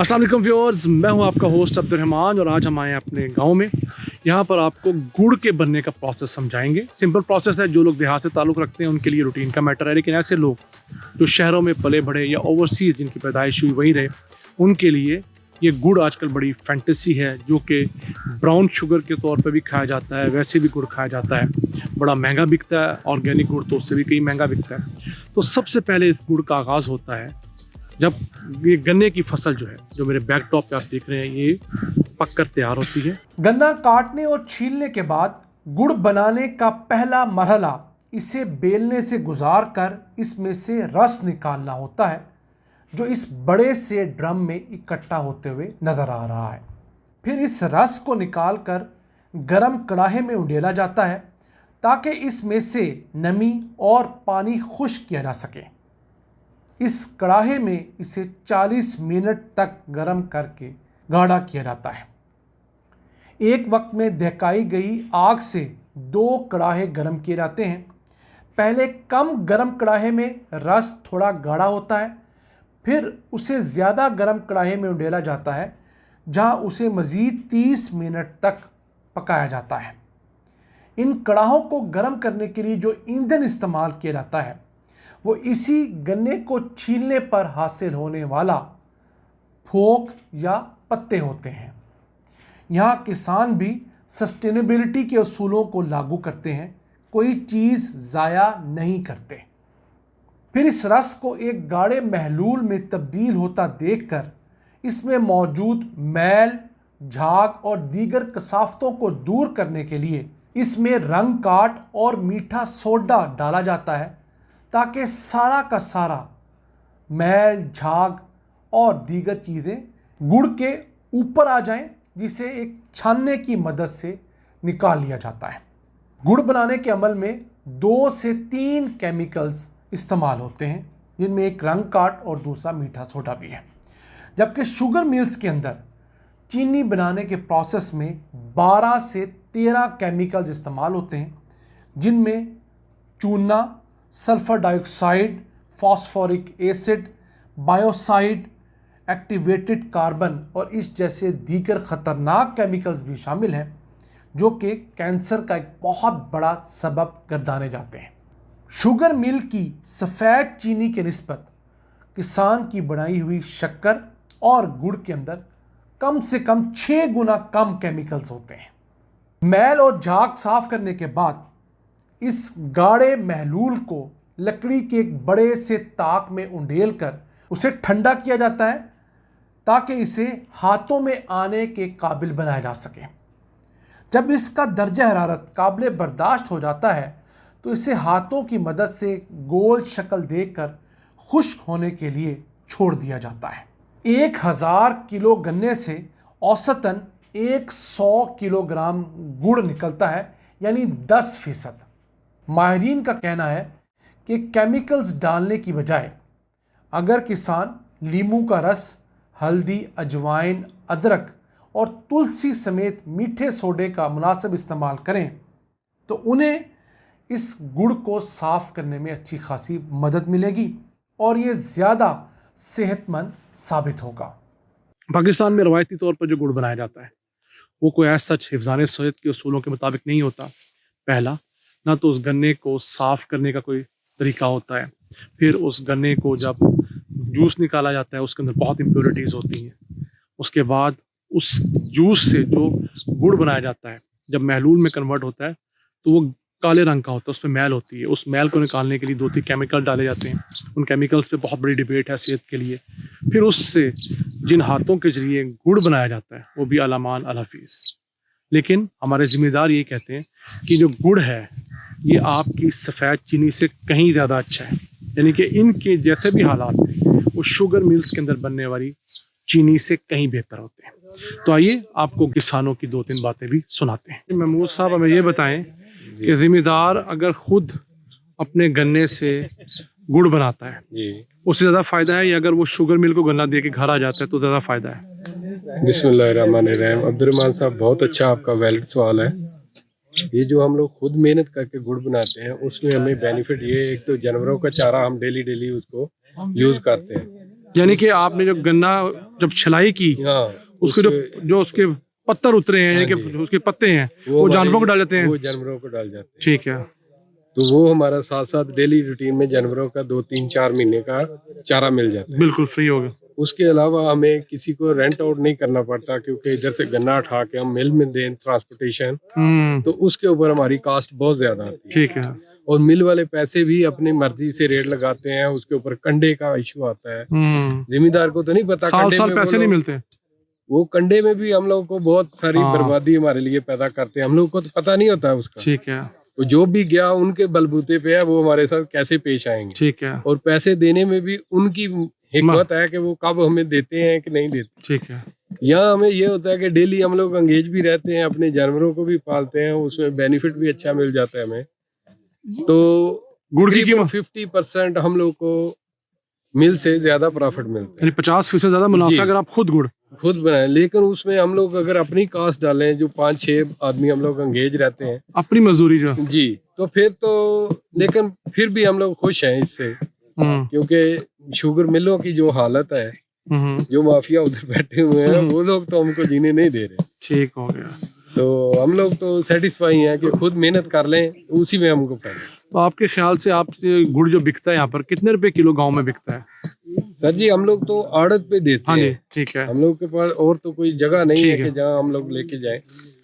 अस्सलाम वालेकुम व्यूअर्स, मैं हूं आपका होस्ट अब्दुर्रहमान और आज हम आए हैं अपने गांव में। यहां पर आपको गुड़ के बनने का प्रोसेस समझाएंगे। सिंपल प्रोसेस है, जो लोग देहात से ताल्लुक़ रखते हैं उनके लिए रूटीन का मैटर है, लेकिन ऐसे लोग जो शहरों में पले बढ़े या ओवरसीज़ जिनकी पैदाइश हुई वहीं रहे, उनके लिए ये गुड़ आजकल बड़ी फैंटेसी है, जो कि ब्राउन शुगर के तौर पे भी खाया जाता है, वैसे भी गुड़ खाया जाता है, बड़ा महंगा बिकता है। ऑर्गेनिक गुड़ तो उससे भी कहीं महंगा बिकता है। तो सबसे पहले इस गुड़ का आगाज़ होता है जब ये गन्ने की फसल जो है, जो मेरे बैकटॉप पे आप देख रहे हैं, ये पककर तैयार होती है। गन्ना काटने और छीलने के बाद गुड़ बनाने का पहला मरहला इसे बेलने से गुजार कर इसमें से रस निकालना होता है, जो इस बड़े से ड्रम में इकट्ठा होते हुए नजर आ रहा है। फिर इस रस को निकालकर गरम कड़ाहे में उंडेला जाता है ताकि इसमें से नमी और पानी खुश्क किया जा सके। इस कड़ाहे में इसे 40 मिनट तक गर्म करके गाढ़ा किया जाता है। एक वक्त में दहकाई गई आग से 2 कड़ाहे गर्म किए जाते हैं। पहले कम गर्म कड़ाहे में रस थोड़ा गाढ़ा होता है, फिर उसे ज़्यादा गर्म कड़ाहे में उंडेला जाता है, जहां उसे मज़ीद 30 मिनट तक पकाया जाता है। इन कड़ाहों को गर्म करने के लिए जो ईंधन इस्तेमाल किया जाता है वो इसी गन्ने को छीलने पर हासिल होने वाला फोक या पत्ते होते हैं। यहाँ किसान भी सस्टेनेबिलिटी के असूलों को लागू करते हैं, कोई चीज़ ज़ाया नहीं करते। फिर इस रस को एक गाढ़े महलूल में तब्दील होता देखकर इसमें मौजूद मैल, झाग और दीगर कसाफ्तों को दूर करने के लिए इसमें रंग काट और मीठा सोडा डाला जाता है, ताकि सारा का सारा मैल, झाग और दीगर चीज़ें गुड़ के ऊपर आ जाएं, जिसे एक छानने की मदद से निकाल लिया जाता है। गुड़ बनाने के अमल में 2 से 3 केमिकल्स इस्तेमाल होते हैं, जिनमें एक रंग काट और दूसरा मीठा सोडा भी है। जबकि शुगर मिल्स के अंदर चीनी बनाने के प्रोसेस में 12 से 13 केमिकल्स इस्तेमाल होते हैं, जिनमें चूना, sulphur dioxide, phosphoric acid, biocide, activated carbon और इस जैसे दीगर ख़तरनाक केमिकल्स भी शामिल हैं, जो कि कैंसर का एक बहुत बड़ा सबब गर्दाने जाते हैं। शुगर मिल की सफ़ेद चीनी के निस्बत किसान की बनाई हुई शक्कर और गुड़ के अंदर कम से कम 6 गुना कम केमिकल्स होते हैं। मैल और झाग साफ करने के बाद इस गाढ़े महलूल को लकड़ी के एक बड़े से ताक में उंडेल कर उसे ठंडा किया जाता है, ताकि इसे हाथों में आने के काबिल बनाया जा सके। जब इसका दर्जा हरारत काबिल बर्दाश्त हो जाता है तो इसे हाथों की मदद से गोल शक्ल देकर खुश्क होने के लिए छोड़ दिया जाता है। 1000 किलो गन्ने से औसतन 100 किलोग्राम गुड़ निकलता है, यानी 10%। माहिरीन का कहना है कि केमिकल्स डालने की बजाय अगर किसान नींबू का रस, हल्दी, अजवाइन, अदरक और तुलसी समेत मीठे सोडे का मुनासिब इस्तेमाल करें तो उन्हें इस गुड़ को साफ़ करने में अच्छी खासी मदद मिलेगी और ये ज़्यादा सेहतमंद साबित होगा। पाकिस्तान में रवायती तौर पर जो गुड़ बनाया जाता है वो कोई ऐसा सच हिफ्ज़ान सेहत के असूलों के मुताबिक नहीं होता। पहला, ना तो उस गन्ने को साफ़ करने का कोई तरीका होता है। फिर उस गन्ने को जब जूस निकाला जाता है उसके अंदर बहुत इम्प्योरिटीज़ होती हैं। उसके बाद उस जूस से जो गुड़ बनाया जाता है जब महलूल में कन्वर्ट होता है तो वो काले रंग का होता है, उसमें मैल होती है। उस मैल को निकालने के लिए 2-3 केमिकल डाले जाते हैं। उन केमिकल्स पे बहुत बड़ी डिबेट है सेहत के लिए। फिर उससे जिन हाथों के जरिए गुड़ बनाया जाता है वो भी अलामान अलहफीज़। लेकिन हमारे ज़िम्मेदार ये कहते हैं कि जो गुड़ है ये आपकी सफ़ेद चीनी से कहीं ज़्यादा अच्छा है, यानी कि इनके जैसे भी हालात हैं वो शुगर मिल्स के अंदर बनने वाली चीनी से कहीं बेहतर होते हैं। तो आइए आपको किसानों की 2-3 बातें भी सुनाते हैं। महमूद साहब, हमें ये बताएं कि ज़िम्मेदार अगर ख़ुद अपने गन्ने से गुड़ बनाता है उससे ज़्यादा फ़ायदा है, या अगर वो शुगर मिल को गन्ना दे के घर आ जाता है तो ज़्यादा फ़ायदा है? बिस्मिल्लाहिर्रहमानिर्रहीम। अब्दुर्रहमान साहब, बहुत अच्छा आपका वैलिड सवाल है। ये जो हम लोग खुद मेहनत करके गुड़ बनाते हैं उसमें हमें बेनिफिट ये, एक तो जानवरों का चारा हम डेली उसको यूज़ करते हैं, यानी कि आपने जो गन्ना जब छिलाई की, हाँ उसके जो उसके पत्तर उतरे हैं, यानी कि उसके पत्ते हैं, वो जानवरों को डाल देते हैं। वो जानवरों को डाल जाते हैं। ठीक है। तो वो हमारा साथ साथ डेली रूटीन में जानवरों का 2-3-4 महीने का चारा मिल जाता है। बिल्कुल फ्री हो गया। उसके अलावा हमें किसी को रेंट आउट नहीं करना पड़ता, क्योंकि इधर से गन्ना उठा के हम मिल में दें ट्रांसपोर्टेशन, तो उसके ऊपर हमारी कास्ट बहुत ज्यादा आती है। ठीक है। और मिल वाले पैसे भी अपनी मर्जी से रेट लगाते हैं। उसके ऊपर कंडे का इशू आता है, जिम्मेदार को तो नहीं पता। साल कंडे साल में पैसे नहीं मिलते। वो कंडे में भी हम लोग को बहुत सारी बर्बादी हमारे लिए पैदा करते हैं। हम लोग को तो पता नहीं होता है उसका। ठीक है। तो जो भी गया उनके बलबूते पे है वो हमारे साथ कैसे पेश आएंगे। ठीक है। और पैसे देने में भी उनकी हिकमत है कि वो कब हमें देते हैं कि नहीं देते। ठीक है। यहाँ हमें ये होता है कि डेली हम लोग एंगेज भी रहते हैं, अपने जानवरों को भी पालते हैं, उसमें बेनिफिट भी अच्छा मिल जाता है हमें। तो गुड़ की कीमत 50% हम लोग को मिल से ज्यादा प्रॉफिट मिलता है, यानी 50% ज्यादा मुनाफा अगर आप खुद बनाए। लेकिन उसमें हम लोग अगर अपनी कास्ट डालें, जो 5-6 आदमी हम लोग एंगेज रहते हैं, अपनी मजदूरी जो जी, तो फिर तो लेकिन फिर भी हम लोग खुश हैं इससे, क्योंकि शुगर मिलों की जो हालत है, जो माफिया उधर बैठे हुए हैं, वो लोग तो हमको जीने नहीं दे रहे। ठीक हो गया। तो हम लोग तो सेटिस्फाई हैं कि खुद मेहनत कर लें, उसी में हमको फायदा। तो आपके ख्याल से आप गुड़ जो बिकता है यहाँ पर कितने रुपए किलो गांव में बिकता है? सर जी, हम लोग तो आड़त पे देते हैं। ठीक है। हम लोग के पास और तो कोई जगह नहीं है कि जहाँ हम लोग लेके जाएं।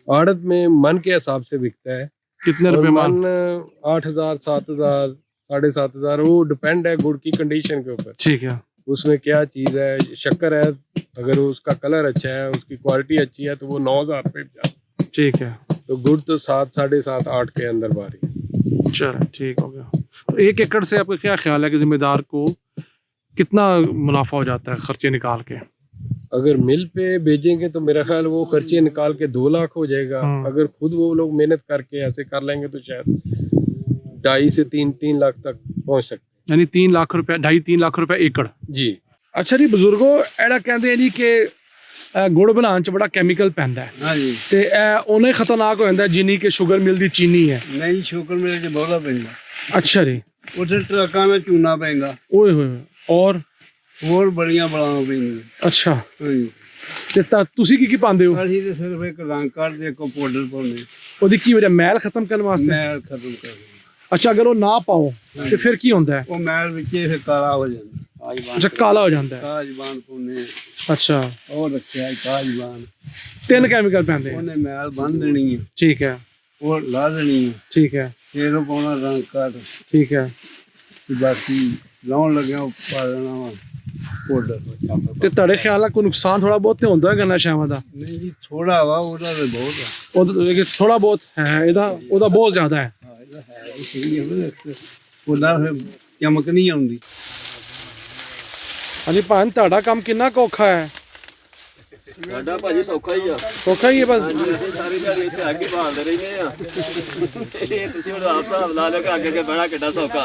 आड़त में मन के हिसाब से बिकता है। कितने रुपए मन? 8,000, 7,000, 7,500, वो डिपेंड है गुड़ की कंडीशन के ऊपर। ठीक है। उसमें क्या चीज है, शक्कर है, अगर उसका कलर अच्छा है, उसकी क्वालिटी अच्छी है, तो वो 9,000 रुपये जाता है। ठीक है। तो गुड़ तो 7, 7.5, 8 के अंदर बारी। चलो ठीक हो गया। तो 1 एकड़ से आपका क्या ख्याल है कि जिम्मेदार को कितना मुनाफा हो जाता है खर्चे निकाल के? अगर मिल पे भेजेंगे तो मेरा ख्याल वो खर्चे निकाल के 2 लाख हो जाएगा। अगर खुद वो लोग मेहनत करके ऐसे कर लेंगे तो शायद 2.5 से 3 लाख तक पहुंच सकते। यानी 3 लाख रुपए, 2.5-3 लाख रुपए एकड़। जी। अच्छा जी बुजुर्गो, एड़ा कहते हैं जी कि गुड़ बनाने च बड़ा केमिकल पैंदा है। हाँ जी। ते उन्हें खतरनाक हो जाता है जिन्नी के शुगर मिल दी चीनी है। नहीं, शुगर मिल के बहुता पैंदा। अच्छा जी। उसे ट्रकों में चूना पैंदा। ओए होए। और बड़ियां बनाना पैंदियां। अच्छा। हाँ जी। ते तुसी की पांदे हो? ਅਸੀਂ ਤੇ ਸਿਰਫ ਇੱਕ ਰੰਗ ਕੱਢਦੇ ਕੋ ਪਾਊਡਰ ਪਾਉਂਦੇ। ਉਹਦੀ ਕੀ ਵਜ੍ਹਾ? ਮੈਲ ਖਤਮ ਕਰਨ ਵਾਸਤੇ? ਮੈਲ ਖਤਮ ਕਰਦੇ। ਅੱਛਾ, ਅਗਰ ਉਹ ਨਾ ਪਾਓ ਤੇ ਫਿਰ ਕੀ ਹੁੰਦਾ ਹੈ? ਉਹ ਮੈਲ ਵਿੱਚ ਹੀ ਫਿਰ ਕਾਲਾ ਹੋ ਜਾਂਦਾ। ਅੱਛਾ, ਕਾਲਾ ਹੋ ਜਾਂਦਾ ਹੈ। ਕਾਜਬਾਨ ਪਾਉਂਦੇ। ਅੱਛਾ। ਉਹ ਰੱਖਿਆ ਕਾਜਬਾਨ। 3 ਕੈਮੀਕਲ ਪੈਂਦੇ ਆ। ਉਹਨੇ ਮੈਲ ਬੰਨ ਦੇਣੀ ਹੈ। ਠੀਕ ਹੈ। ਉਹ ਲਾ ਦੇਣੀ ਹੈ। ਠੀਕ ਹੈ। ਫਿਰ ਉਹ ਪਾਉਣਾ ਰੰਗ ਕੱਢ। ਠੀਕ ਹੈ। ਤੇ ਬਾਕੀ ਲਾਉਣ ਲੱਗਿਆ ਉਹ ਪਾ ਦੇਣਾ ਵਾ ਪਾਊਡਰ। ਤੇ ਤੁਹਾਡੇ ਖਿਆਲ ਨਾਲ ਕੋਈ ਨੁਕਸਾਨ ਥੋੜਾ ਬਹੁਤ ਤੇ ਹੁੰਦਾ ਹੈ ਗੰਨਾ ਸ਼ਾਵਾਂ ਦਾ? ਨਹੀਂ ਜੀ, ਥੋੜਾ ਵਾ, ਉਹਦਾ ਤੇ ਬਹੁਤ ਆ। ਉਹਦਾ ਥੋੜਾ ਬਹੁਤ ਹੈ, ਉਹਦਾ ਬਹੁਤ ਜ਼ਿਆਦਾ ਹੈ। ਹਾਂ, ਇਹਦਾ ਹੈ ਉਹ ਸਹੀ ਹੈ। ਉਹਦਾ ਫਿਰ ਚਮਕ ਨਹੀਂ ਆਉਂਦੀ। ਹਾਂਜੀ ਭਾਨ, ਤੁਹਾਡਾ ਕੰਮ ਕਿੰਨਾ ਕੁ ਔਖਾ ਹੈ? ਸਾਡਾ ਭਾਜੀ ਸੌਖਾ ਹੀ ਆ। ਸੌਖਾ ਹੀ ਹੈ ਬਸ? ਅਸੀਂ ਸਾਰੀ ਦਿਹਾੜੀ ਇੱਥੇ ਅੱਗ ਹੀ ਬਾਲਦੇ ਰਹਿੰਦੇ ਆ। ਇਹ ਤੁਸੀਂ ਹੁਣ ਆਪ ਹਿਸਾਬ ਲਾ ਲਿਓ ਕਿ ਅੱਗੇ ਅੱਗੇ ਬਹਿਣਾ ਕਿੱਡਾ ਸੌਖਾ।